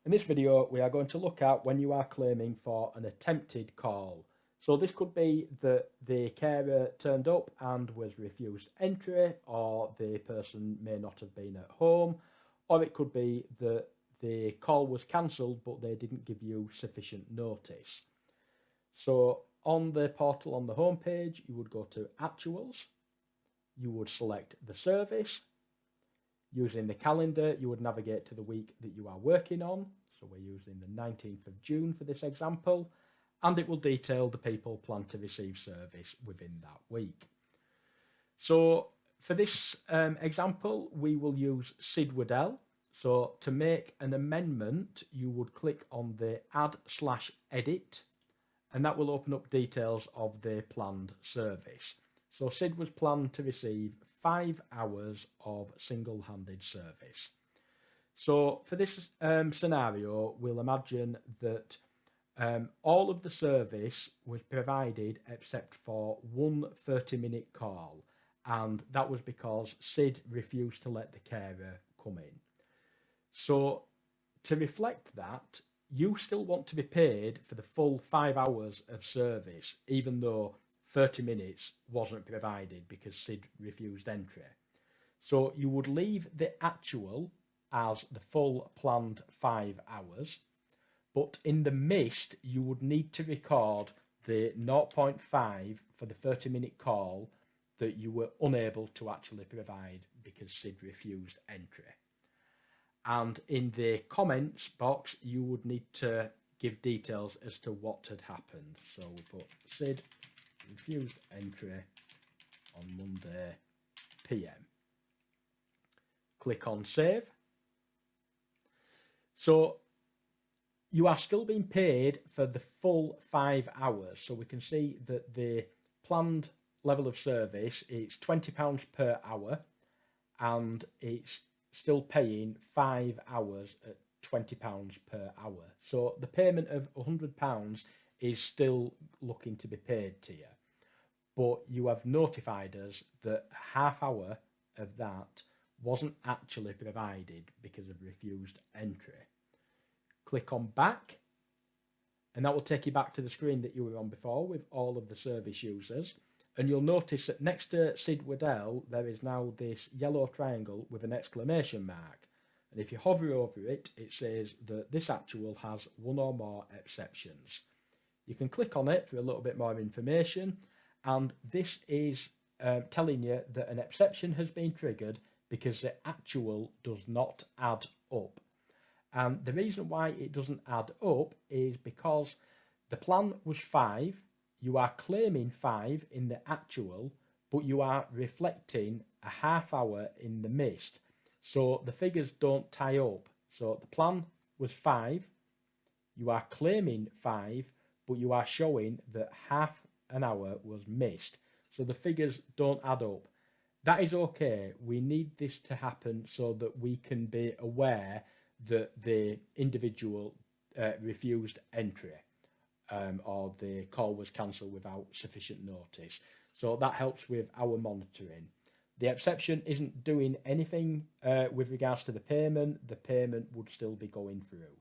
In this video, we are going to look at when you are claiming for an attempted call. So this could be that the carer turned up and was refused entry, or the person may not have been at home, or it could be that the call was cancelled but they didn't give you sufficient notice. So on the portal on the home page, you would go to Actuals, you would select the service. Using the calendar, you would navigate to the week that you are working on. So we're using the 19th of June for this example, and it will detail the people planned to receive service within that week. So for this example, we will use Sid Waddell. So to make an amendment, you would click on the add/edit, and that will open up details of the planned service. So Sid was planned to receive 5 hours of single-handed service. So for this scenario, we'll imagine that all of the service was provided except for one 30-minute call, and that was because Sid refused to let the carer come in. So to reflect that, you still want to be paid for the full 5 hours of service, even though 30 minutes wasn't provided because Sid refused entry. So you would leave the actual as the full planned 5 hours, but in the missed, you would need to record the 0.5 for the 30-minute call that you were unable to actually provide because Sid refused entry. And in the comments box, you would need to give details as to what had happened. So we put Sid refused entry on Monday PM. Click on save. So you are still being paid for the full 5 hours. So we can see that the planned level of service is £20 per hour, and it's still paying 5 hours at £20 per hour. So the payment of £100 is still looking to be paid to you, but you have notified us that a half hour of that wasn't actually provided because of refused entry. Click on back, and that will take you back to the screen that you were on before with all of the service users. And you'll notice that next to Sid Waddell, there is now this yellow triangle with an exclamation mark. And if you hover over it, it says that this actual has one or more exceptions. You can click on it for a little bit more information. And this is telling you that an exception has been triggered because the actual does not add up. And the reason why it doesn't add up is because the plan was 5. You are claiming 5 in the actual, but you are reflecting a half hour in the missed. So the figures don't tie up. So the plan was 5. You are claiming 5, but you are showing that half an hour was missed. So the figures don't add up. That is okay. We need this to happen so that we can be aware that the individual refused entry. Or the call was cancelled without sufficient notice. So that helps with our monitoring. The exception isn't doing anything with regards to the payment. The payment would still be going through.